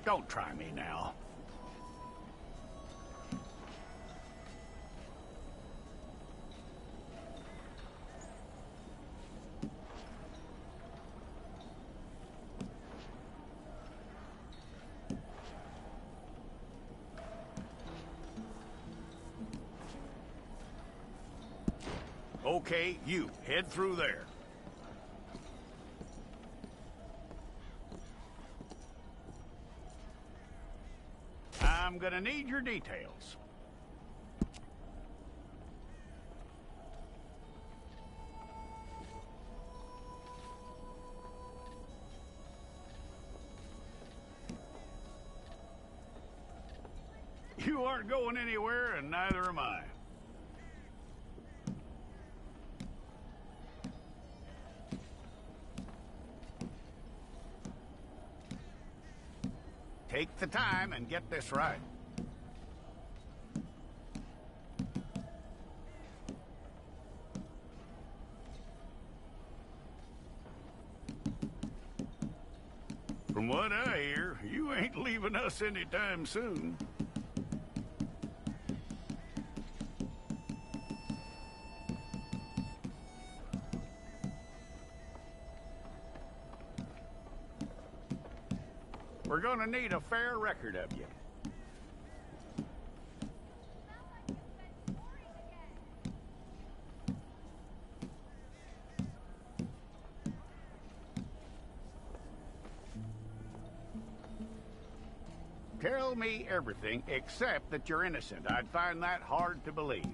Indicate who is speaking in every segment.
Speaker 1: Don't try me now. Okay, you, head through there. I'm gonna need your details. You aren't going anywhere, and neither am I. Take the time and get this right. From what I hear, you ain't leaving us anytime soon. We're gonna need a fair record of you. Tell me everything except that you're innocent. I'd find that hard to believe.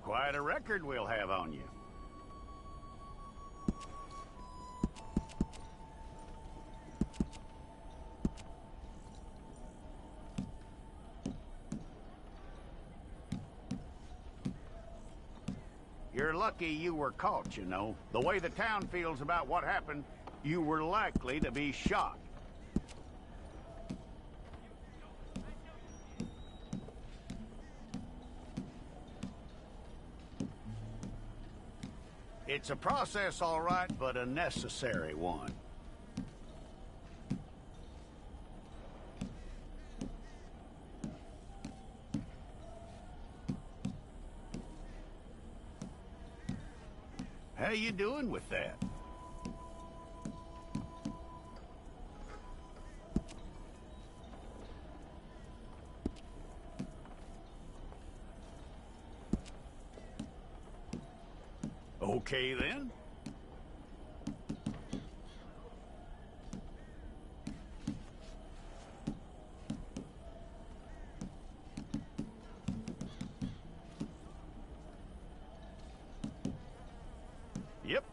Speaker 1: Quite a record we'll have on you. You're lucky you were caught, you know. The way the town feels about what happened, you were likely to be shot. It's a process, all right, but a necessary one. How you doing with that? Okay, then. Yep.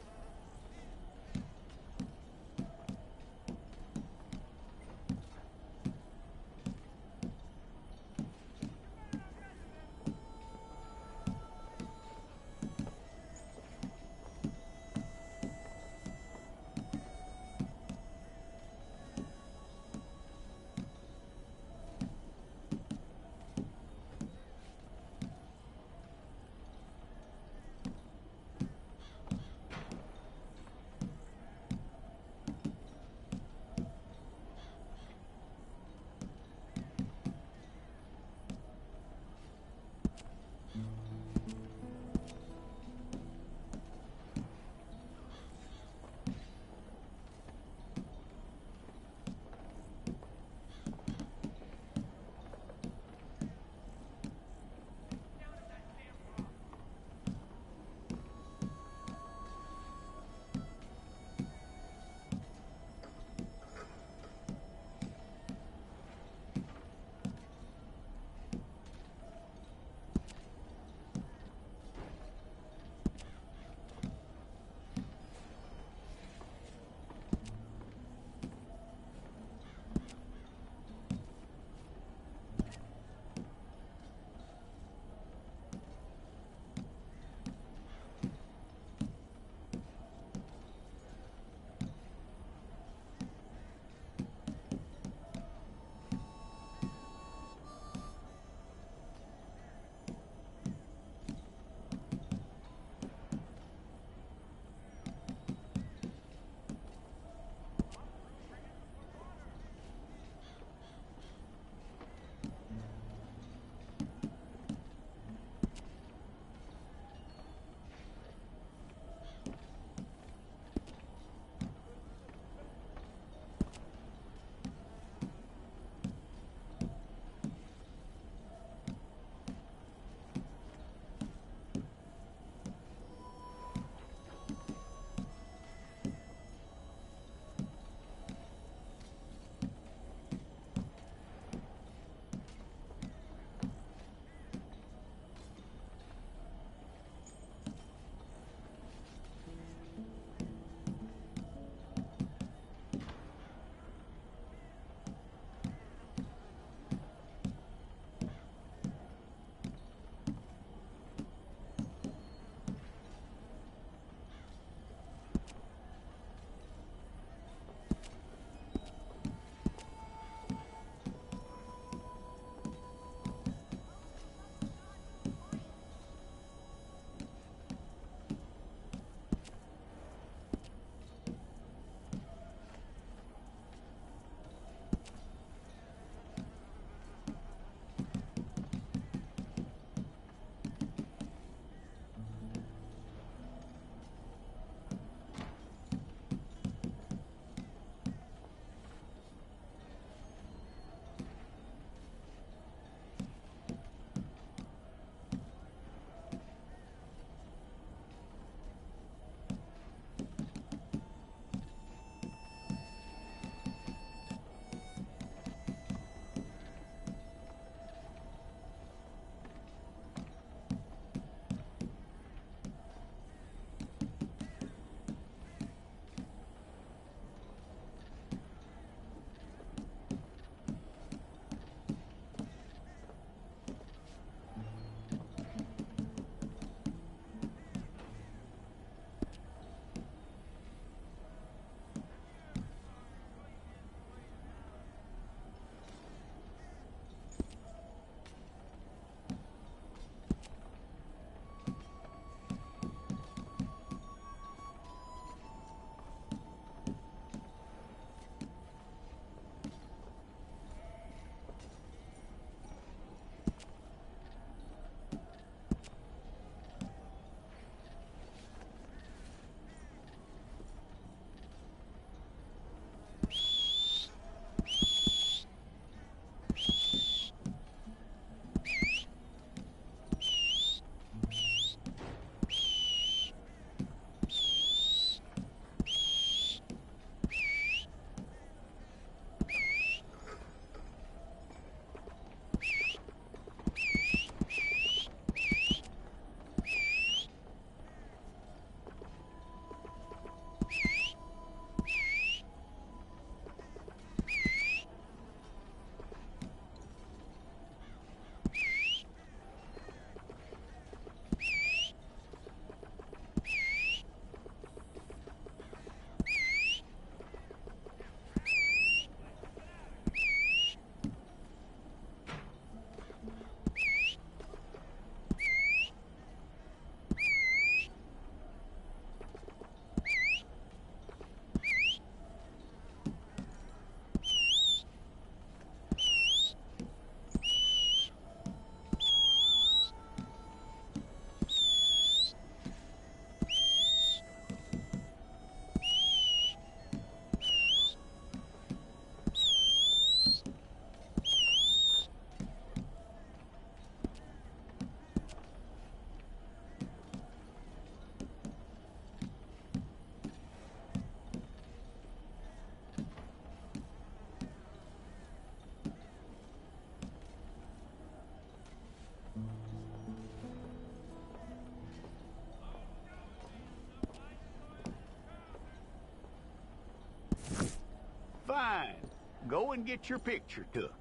Speaker 1: go and get your picture took.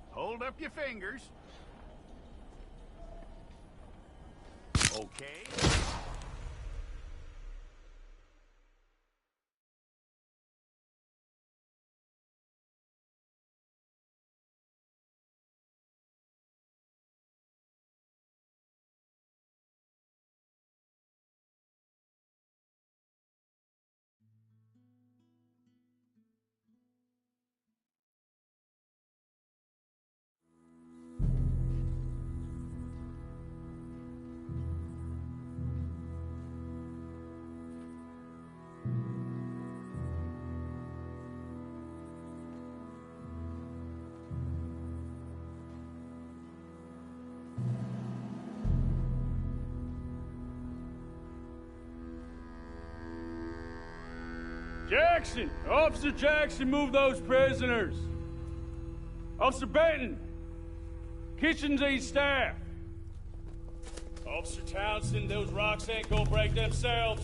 Speaker 1: Hold up your fingers. Okay.
Speaker 2: Jackson! Officer Jackson, move those prisoners! Officer Benton! Kitchens aid staff! Officer Townsend, those rocks ain't gonna break themselves.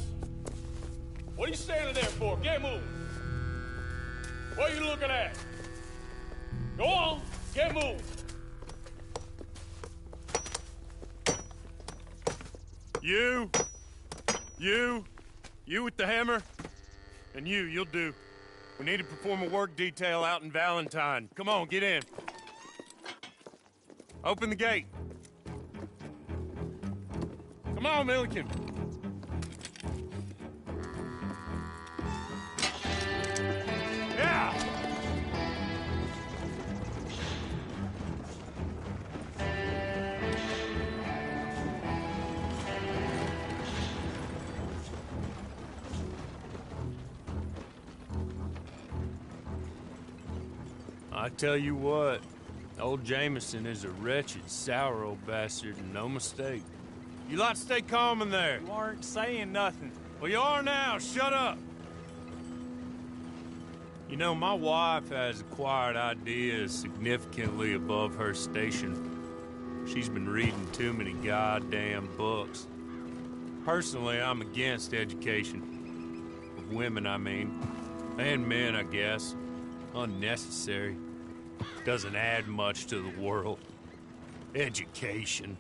Speaker 2: What are you standing there for? Get moving! What are you looking at? Go on, get moving!
Speaker 3: You with the hammer? And you'll do. We need to perform a work detail out in Valentine. Come on, get in. Open the gate. Come on, Milliken. Yeah! I tell you what, old Jameson is a wretched, sour old bastard, and no mistake. You lot to stay calm in there.
Speaker 4: You aren't saying nothing.
Speaker 3: Well, you are now. Shut up. You know, my wife has acquired ideas significantly above her station. She's been reading too many goddamn books. Personally, I'm against education. Of women, I mean. And men, I guess. Unnecessary. Doesn't add much to the world. Education.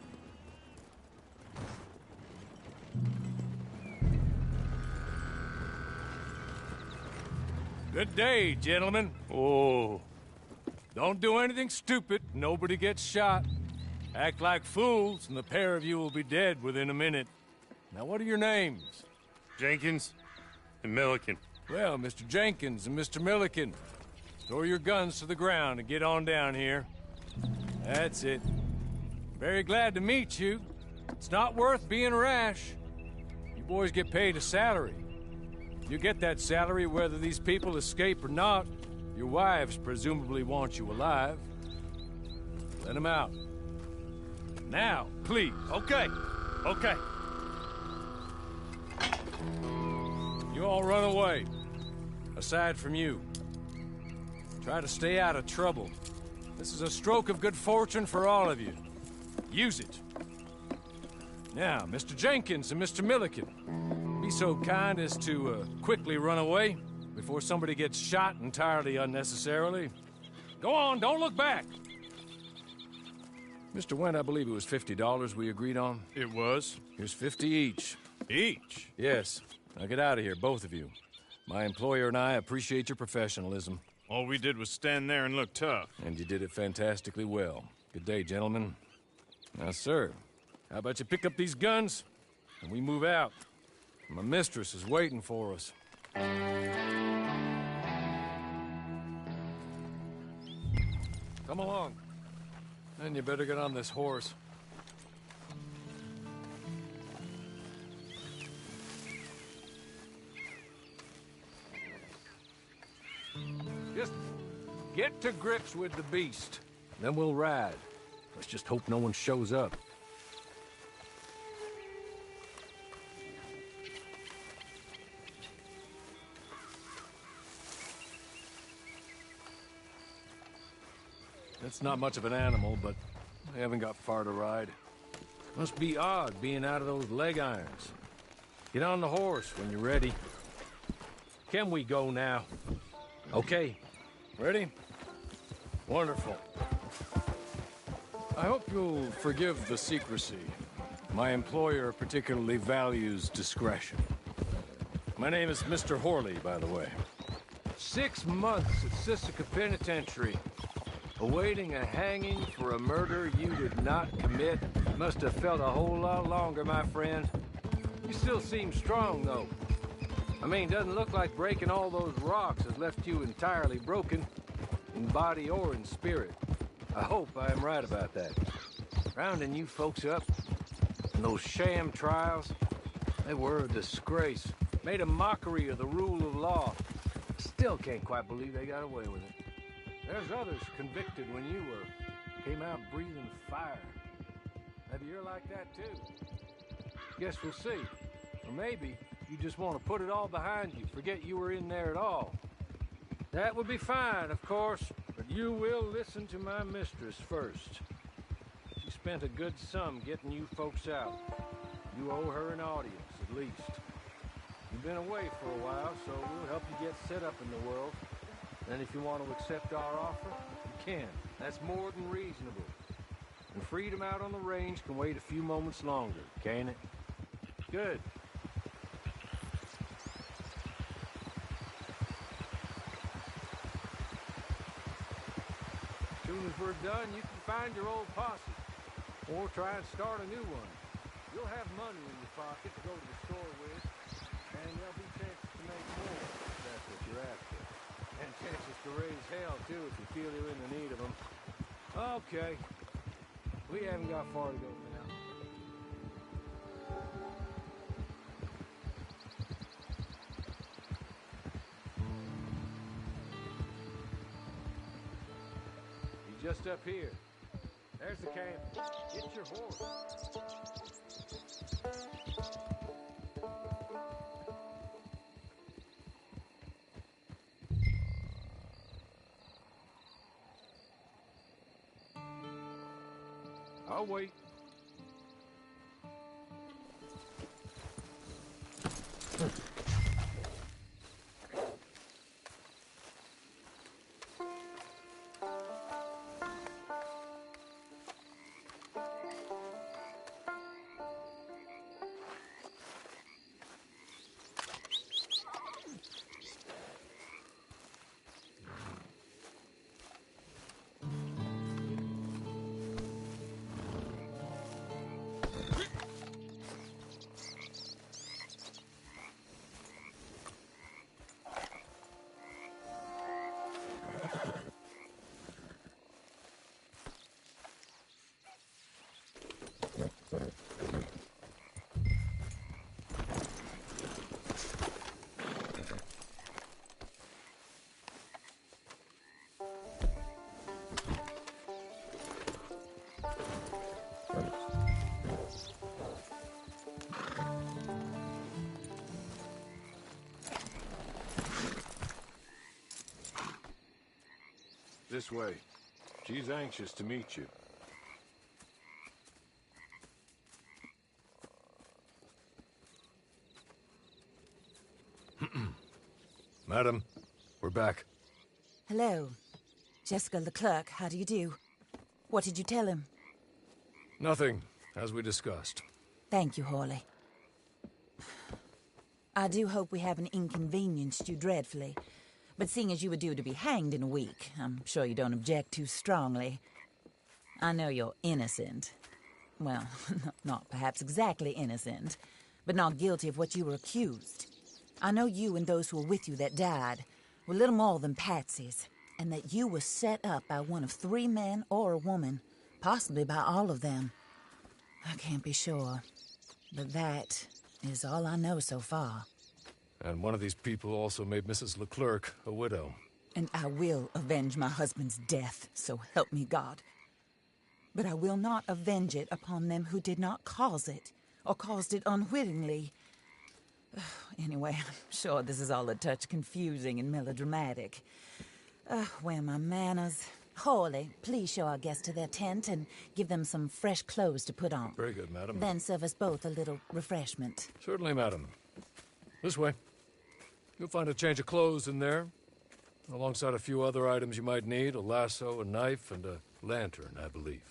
Speaker 4: Good day, gentlemen.
Speaker 3: Oh.
Speaker 4: Don't do anything stupid. Nobody gets shot. Act like fools, and the pair of you will be dead within a minute. Now, what are your names?
Speaker 3: Jenkins and Milliken.
Speaker 4: Well, Mr. Jenkins and Mr. Milliken, throw your guns to the ground and get on down here. That's it. Very glad to meet you. It's not worth being rash. You boys get paid a salary. You get that salary whether these people escape or not. Your wives presumably want you alive. Let them out. Now, please.
Speaker 3: Okay. Okay.
Speaker 4: You all run away. Aside from you. Try to stay out of trouble. This is a stroke of good fortune for all of you. Use it. Now, Mr. Jenkins and Mr. Milliken, be so kind as to quickly run away before somebody gets shot entirely unnecessarily. Go on, don't look back. Mr. Wendt, I believe it was $50 we agreed on.
Speaker 3: It was.
Speaker 4: Here's 50 each.
Speaker 3: Each?
Speaker 4: Yes. Now get out of here, both of you. My employer and I appreciate your professionalism.
Speaker 3: All we did was stand there and look tough.
Speaker 4: And you did it fantastically well. Good day, gentlemen. Now, sir, how about you pick up these guns and we move out? My mistress is waiting for us. Come along. Then you better get on this horse. Just get to grips with the beast. Then we'll ride. Let's just hope no one shows up. It's not much of an animal, but I haven't got far to ride. Must be odd being out of those leg irons. Get on the horse when you're ready. Can we go now? Okay. Ready? Wonderful. I hope you'll forgive the secrecy. My employer particularly values discretion. My name is Mr. Horley, by the way. 6 months at Sisika Penitentiary, awaiting a hanging for a murder you did not commit. Must have felt a whole lot longer, my friend. You still seem strong, though. I mean, doesn't look like breaking all those rocks has left you entirely broken, in body or in spirit. I hope I am right about that. Rounding you folks up, and those sham trials, they were a disgrace. Made a mockery of the rule of law. Still can't quite believe they got away with it. There's others convicted when you were. Came out breathing fire. Maybe you're like that too. Guess we'll see. Or maybe you just want to put it all behind you, forget you were in there at all. That would be fine, of course, but you will listen to my mistress first. She spent a good sum getting you folks out. You owe her an audience, at least. You've been away for a while, so we'll help you get set up in the world. And if you want to accept our offer, you can. That's more than reasonable. And freedom out on the range can wait a few moments longer, can't it? Good. As soon as we're done, you can find your old posse. Or try and start a new one. You'll have money in your pocket to go to the store with. And there'll be chances to make more, if that's what you're after. And chances to raise hell, too, if you feel you're in the need of them. Okay. We haven't got far to go now. He's just up here. There's the camp. Get your horse. I'll wait. This way. She's anxious to meet you. Madam, we're back.
Speaker 5: Hello. Jessica Leclerc, how do you do? What did you tell him?
Speaker 4: Nothing, as we discussed.
Speaker 5: Thank you, Horley. I do hope we haven't inconvenienced you dreadfully. But seeing as you were due to be hanged in a week, I'm sure you don't object too strongly. I know you're innocent. Well, not perhaps exactly innocent, but not guilty of what you were accused. I know you and those who were with you that died were little more than patsies, and that you were set up by one of 3 men or a woman, possibly by all of them. I can't be sure, but that is all I know so far.
Speaker 4: And one of these people also made Mrs. Leclerc a widow.
Speaker 5: And I will avenge my husband's death, so help me God. But I will not avenge it upon them who did not cause it, or caused it unwittingly. Anyway, I'm sure this is all a touch confusing and melodramatic. Where are my manners? Horley, please show our guests to their tent and give them some fresh clothes to put on.
Speaker 4: Very good, madam.
Speaker 5: Then serve us both a little refreshment.
Speaker 4: Certainly, madam. This way. You'll find a change of clothes in there. Alongside a few other items you might need, a lasso, a knife, and a lantern, I believe.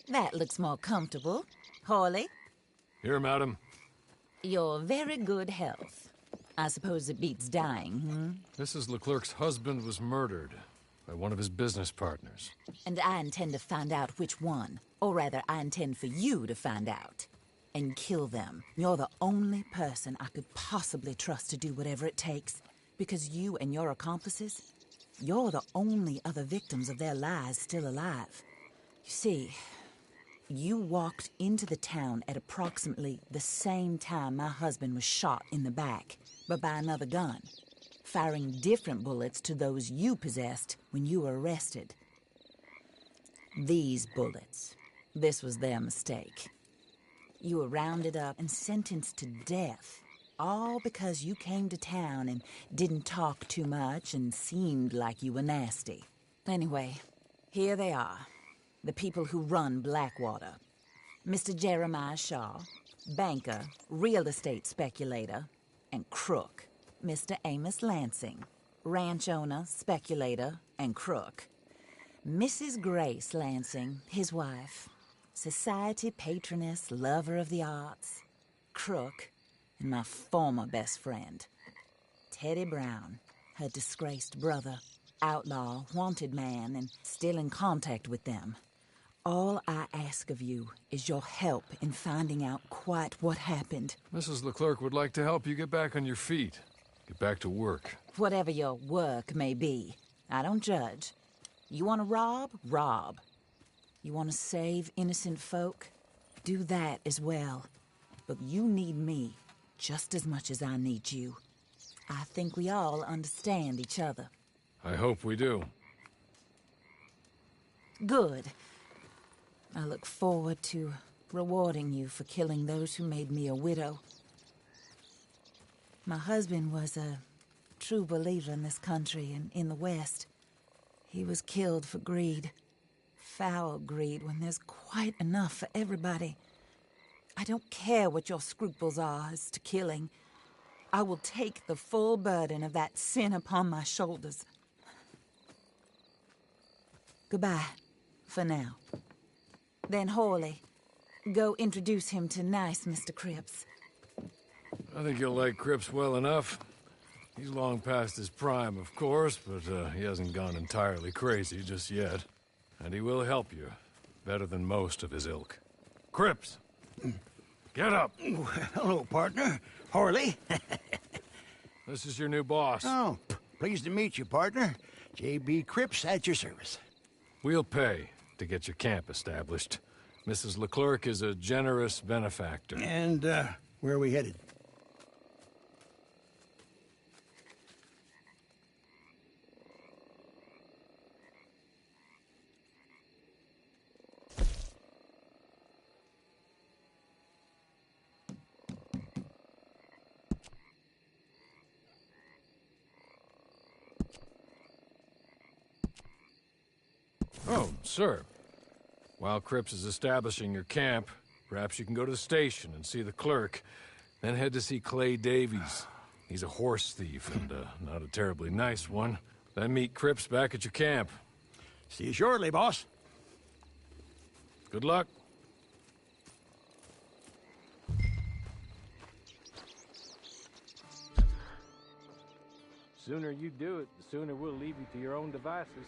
Speaker 5: That looks more comfortable. Hawley,
Speaker 4: Here, madam.
Speaker 5: your very good health. I suppose it beats dying, hmm?
Speaker 4: Mrs. Leclerc's husband was murdered by one of his business partners.
Speaker 5: And I intend to find out which one. Or rather, I intend for you to find out. And kill them. You're the only person I could possibly trust to do whatever it takes. Because you and your accomplices, you're the only other victims of their lies still alive. You see, you walked into the town at approximately the same time my husband was shot in the back, but by another gun, firing different bullets to those you possessed when you were arrested. These bullets, this was their mistake. You were rounded up and sentenced to death, all because you came to town and didn't talk too much and seemed like you were nasty. Anyway, here they are. The people who run Blackwater. Mr. Jeremiah Shaw, banker, real estate speculator, and crook. Mr. Amos Lansing, ranch owner, speculator, and crook. Mrs. Grace Lansing, his wife, society patroness, lover of the arts, crook, and my former best friend. Teddy Brown, her disgraced brother, outlaw, wanted man, and still in contact with them. All I ask of you is your help in finding out quite what happened.
Speaker 4: Mrs. Leclerc would like to help you get back on your feet. Get back to work.
Speaker 5: Whatever your work may be, I don't judge. You want to rob? Rob. You want to save innocent folk? Do that as well. But you need me just as much as I need you. I think we all understand each other.
Speaker 4: I hope we do.
Speaker 5: Good. I look forward to rewarding you for killing those who made me a widow. My husband was a true believer in this country and in the West. He was killed for greed. Foul greed when there's quite enough for everybody. I don't care what your scruples are as to killing. I will take the full burden of that sin upon my shoulders. Goodbye, for now. Then Hawley, go introduce him to nice Mr. Cripps.
Speaker 4: I think you'll like Cripps well enough. He's long past his prime, of course, but he hasn't gone entirely crazy just yet. And he will help you, better than most of his ilk. Cripps! Get up!
Speaker 6: Hello, partner. Hawley.
Speaker 4: This is your new boss.
Speaker 6: Oh, pleased to meet you, partner. J.B. Cripps at your service.
Speaker 4: We'll pay to get your camp established. Mrs. Leclerc is a generous benefactor.
Speaker 6: And, where are we headed?
Speaker 4: Oh, sir. While Cripps is establishing your camp, perhaps you can go to the station and see the clerk, then head to see Clay Davies. He's a horse thief, and not a terribly nice one. Then meet Cripps back at your camp.
Speaker 6: See you shortly, boss.
Speaker 4: Good luck.
Speaker 7: Sooner you do it, the sooner we'll leave you to your own devices.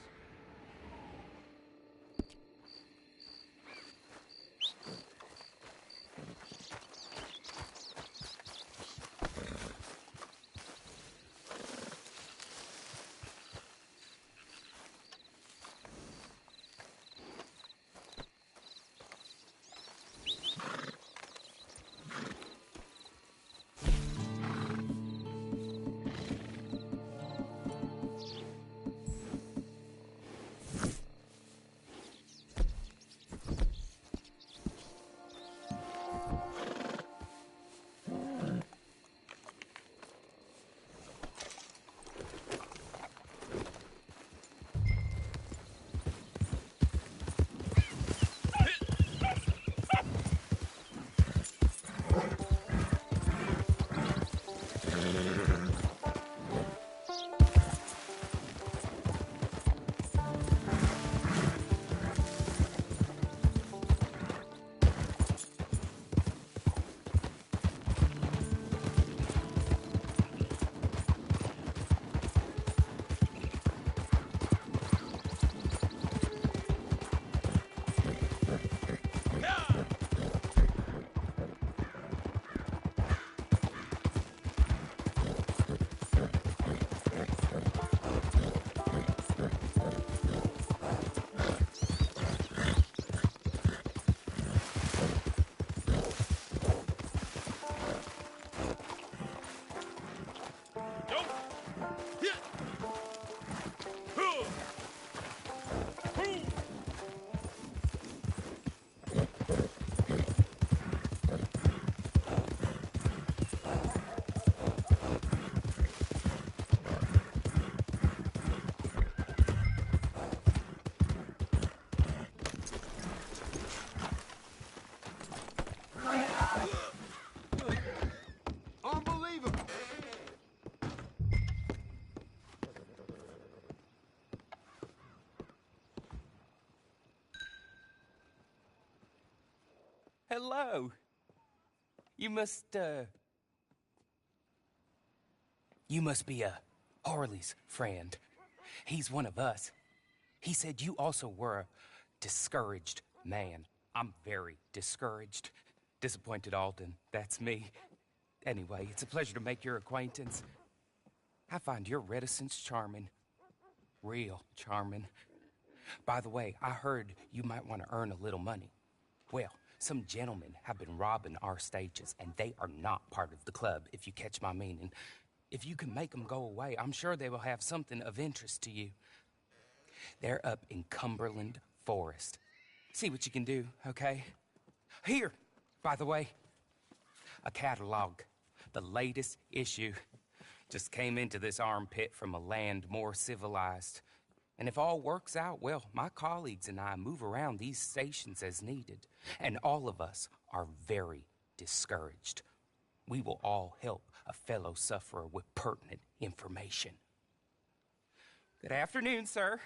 Speaker 8: Hello. You must be Harley's friend. He's one of us. He said you also were a discouraged man. I'm very discouraged. Disappointed Alden, that's me. Anyway, it's a pleasure to make your acquaintance. I find your reticence charming. Real charming. By the way, I heard you might want to earn a little money. Well, some gentlemen have been robbing our stages, and they are not part of the club, if you catch my meaning. If you can make them go away, I'm sure they will have something of interest to you. They're up in Cumberland Forest. See what you can do, okay? Here, by the way, a catalog. The latest issue. Just came into this armpit from a land more civilized. And if all works out, well, my colleagues and I move around these stations as needed. And all of us are very discouraged. We will all help a fellow sufferer with pertinent information. Good afternoon, sir.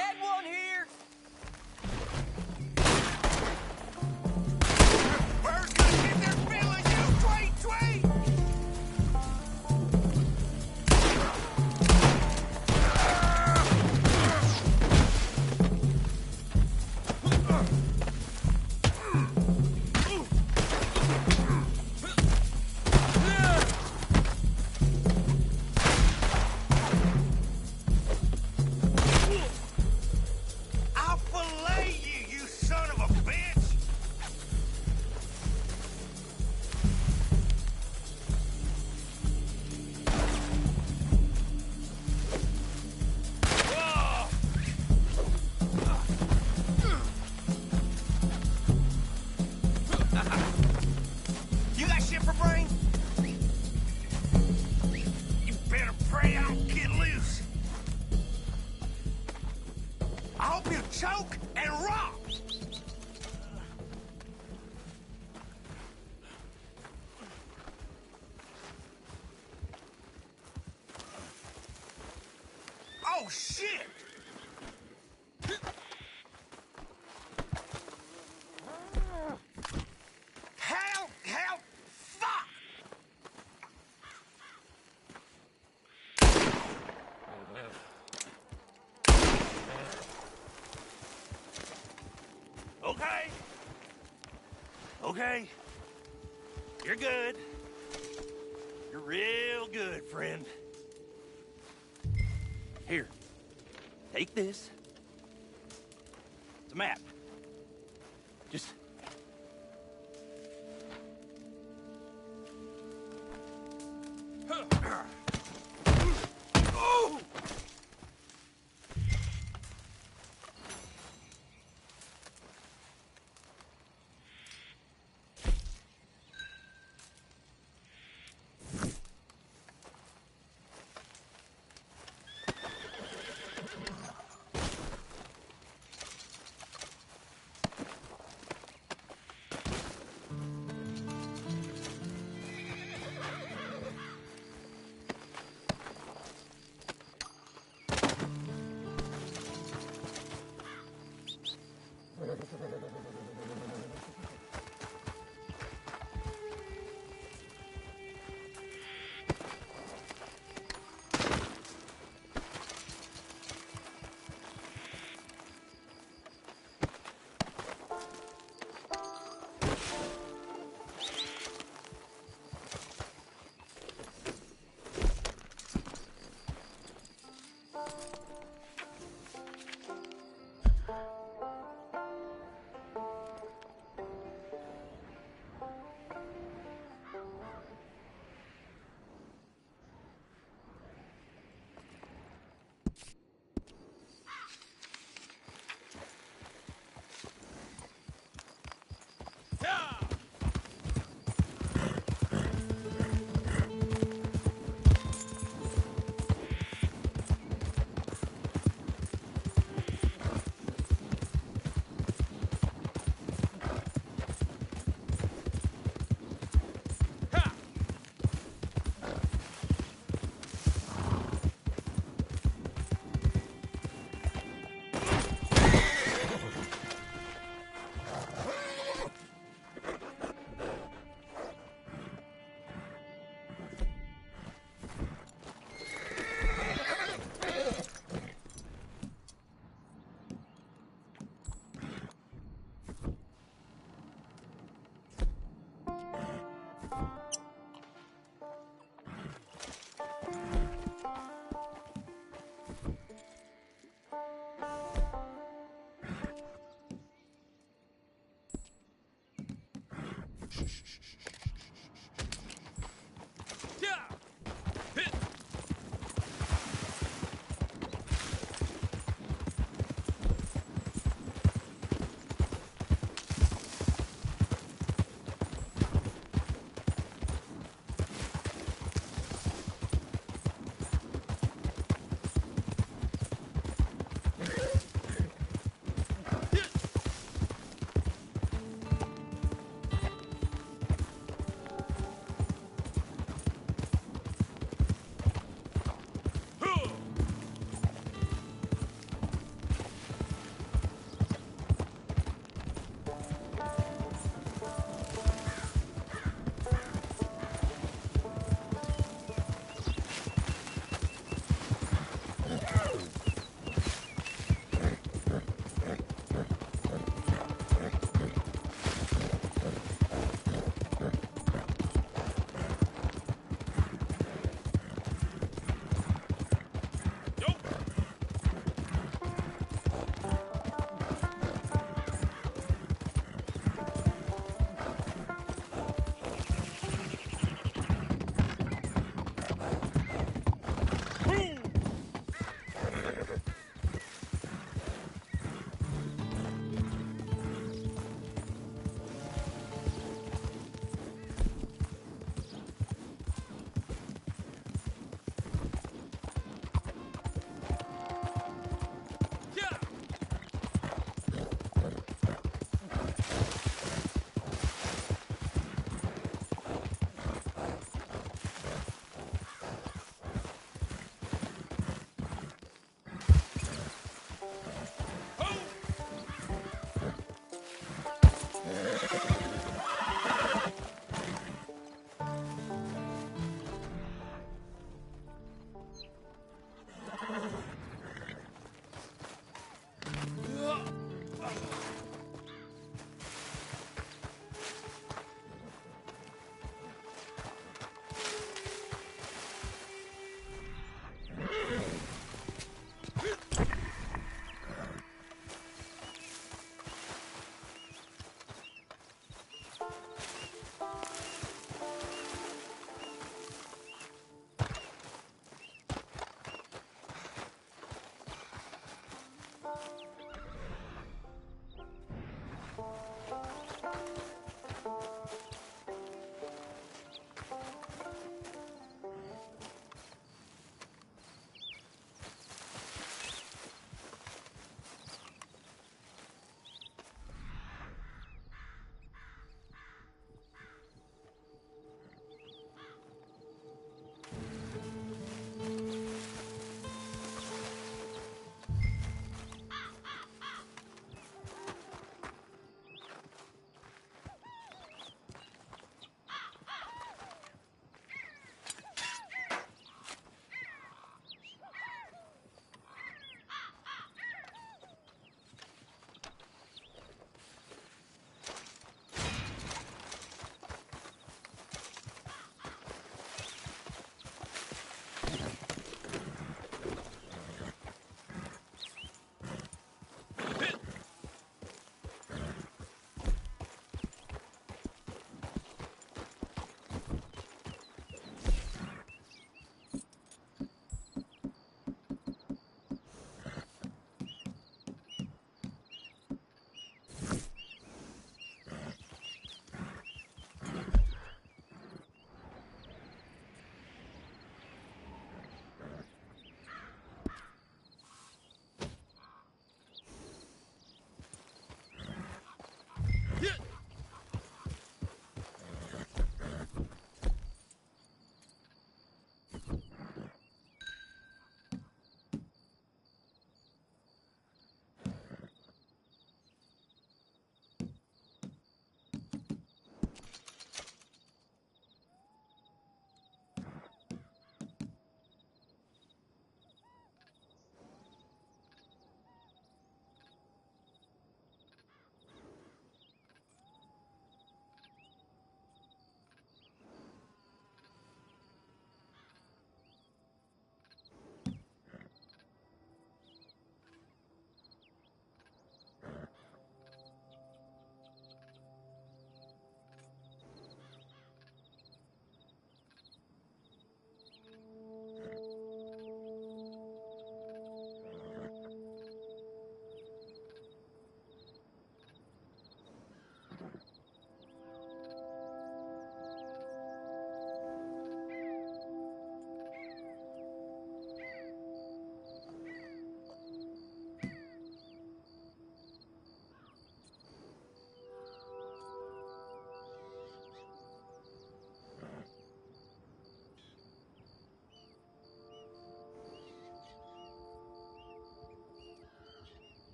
Speaker 8: Had one here!
Speaker 1: Bird's gonna get their fill of you! Tweet, tweet! I'll fillet you, you son of a bitch! You got shit for brain? You better pray I don't get loose. I hope you choke and rot. Oh, shit! Help! Fuck! Okay. You're good. You're real good, friend. Here. Take this. It's a map. Just... Oh!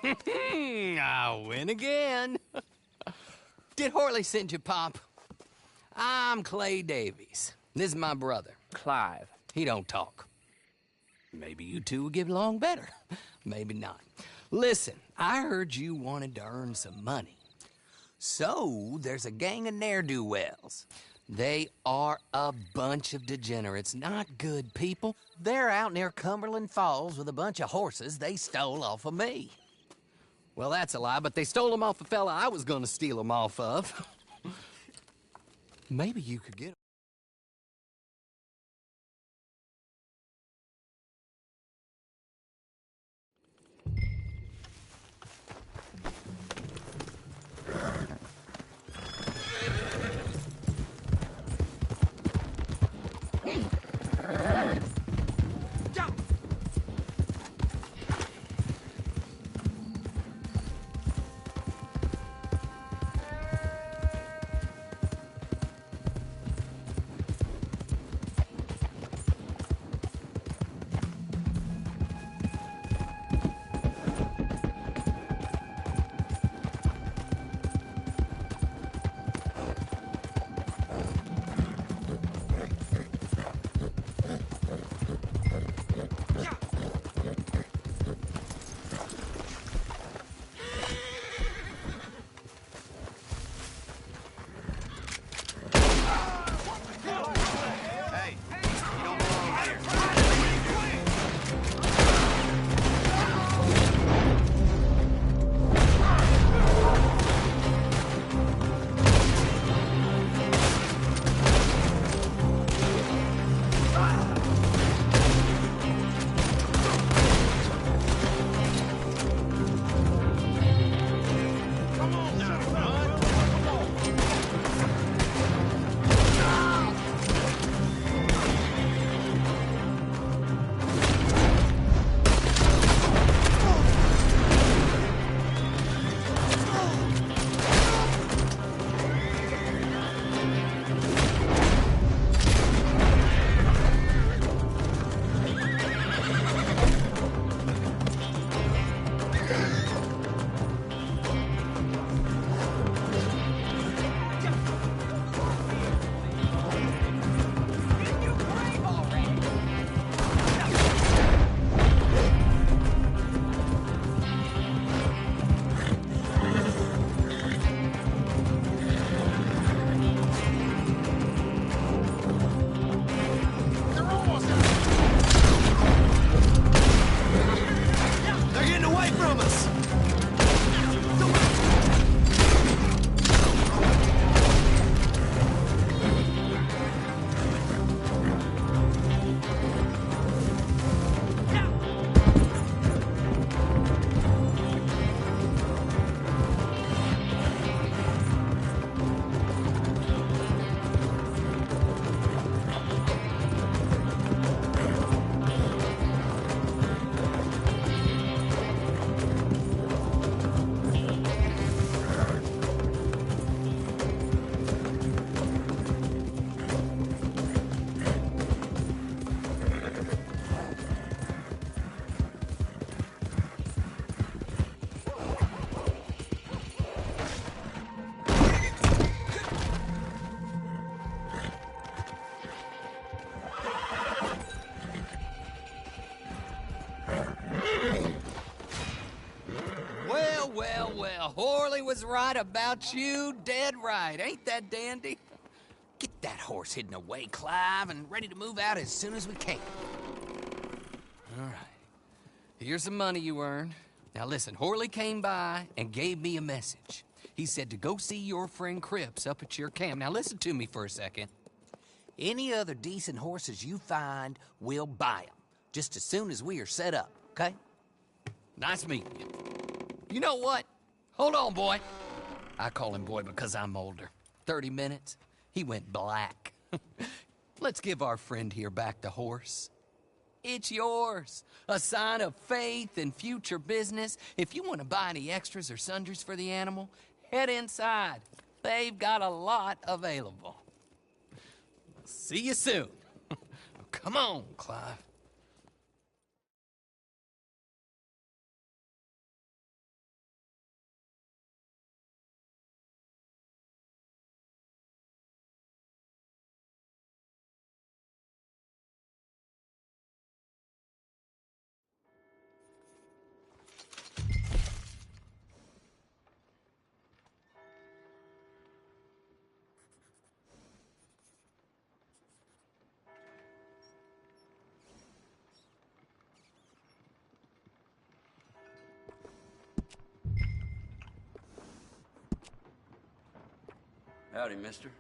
Speaker 9: I win again. Did Horley send you, Pop? I'm Clay Davies. This is my brother, Clive. He don't talk. Maybe you two will get along better. Maybe not. Listen, I heard you wanted to earn some money. So, there's a gang of ne'er-do-wells. They are a bunch of degenerates, not good people. They're out near Cumberland Falls with a bunch of horses they stole off of me. Well, that's a lie, but they stole them off a fella I was gonna steal them off of. Maybe you could get 'em. Well, Horley was right about you, dead right. Ain't that dandy? Get that horse hidden away, Clive, and ready to move out as soon as we can. All right. Here's the money you earned. Now listen, Horley came by and gave me a message. He said to go see your friend Cripps up at your camp. Now listen to me for a second. Any other decent horses you find, we'll buy them. Just as soon as we are set up, okay? Nice meeting you. You know what? Hold on, boy. I call him boy because I'm older. 30 minutes, he went black. Let's give our friend here back the horse. It's yours. A sign of faith and future business. If you want to buy any extras or sundries for the animal, head inside. They've got a lot available. See you soon. Come on, Clive.
Speaker 10: Howdy, mister.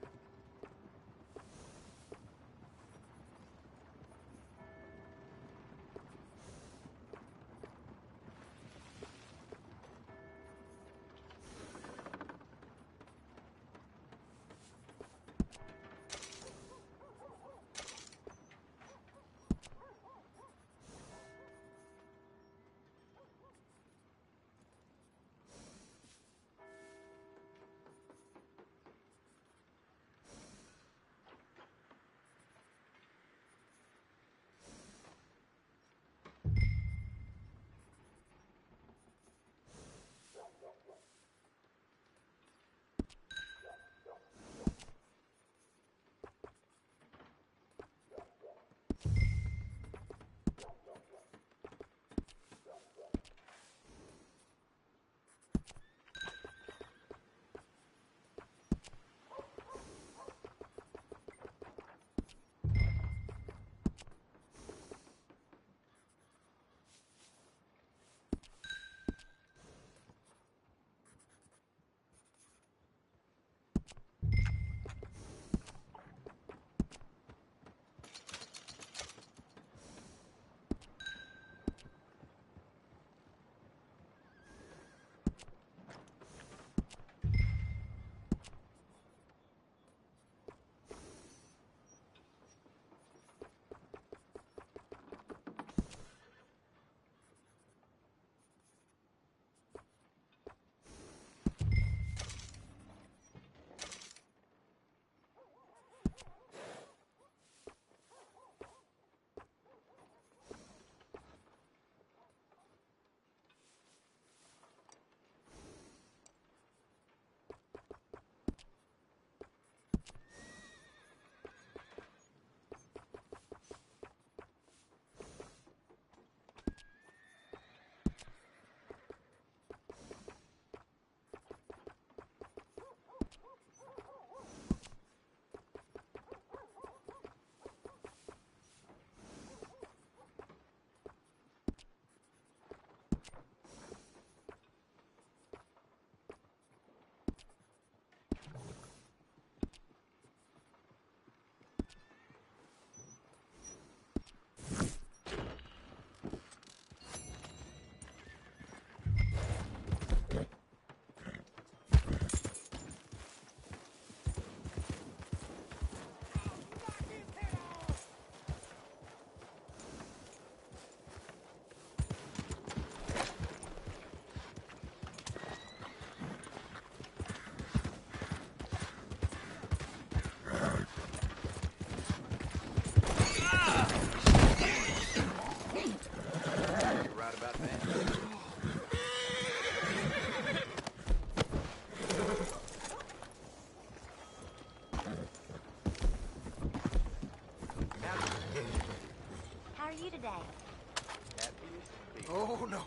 Speaker 8: Oh, no.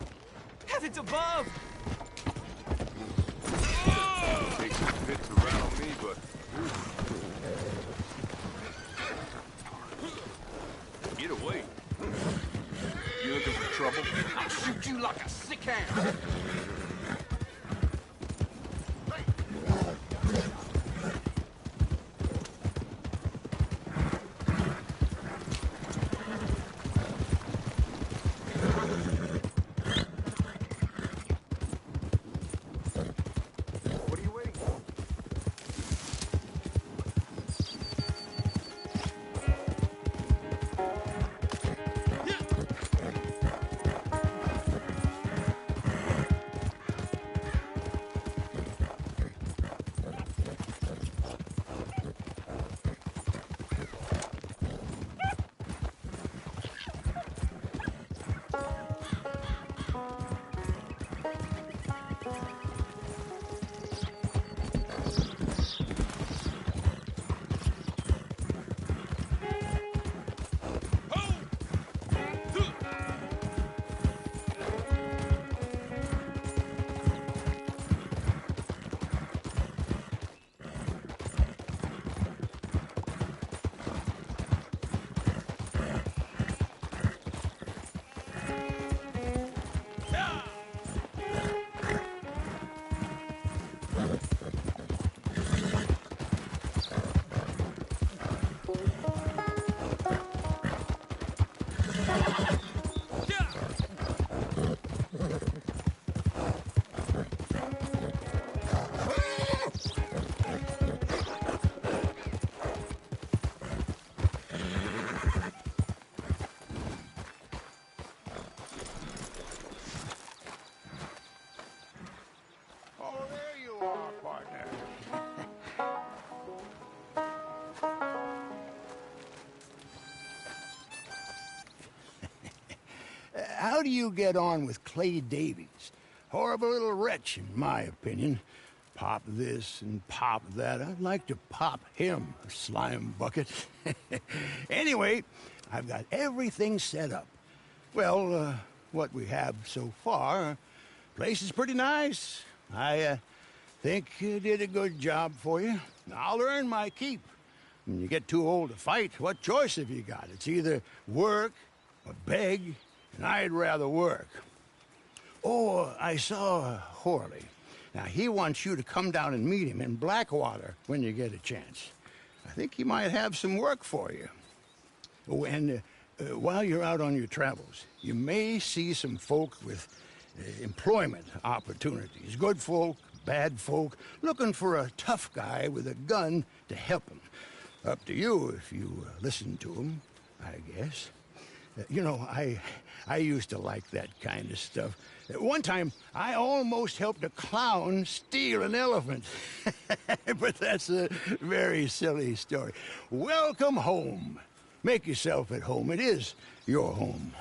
Speaker 8: Heavens above!
Speaker 11: Takes a bit to rattle me, but... Get away. You looking for trouble?
Speaker 9: I'll shoot you like a sick hound.
Speaker 6: how do you get on with Clay Davies? Horrible little wretch, in my opinion. Pop this and pop that. I'd like to pop him, a slime bucket. Anyway, I've got everything set up. Well, what we have so far, place is pretty nice. I think you did a good job for you. I'll earn my keep. When you get too old to fight, what choice have you got? It's either work or beg, and I'd rather work. Oh, I saw Horley. Now, he wants you to come down and meet him in Blackwater when you get a chance. I think he might have some work for you. Oh, and while you're out on your travels, you may see some folk with employment opportunities. Good folk, bad folk, looking for a tough guy with a gun to help them. Up to you if you listen to them, I guess. You know, I used to like that kind of stuff. One time, I almost helped a clown steal an elephant. But that's a very silly story. Welcome home. Make yourself at home. It is your home.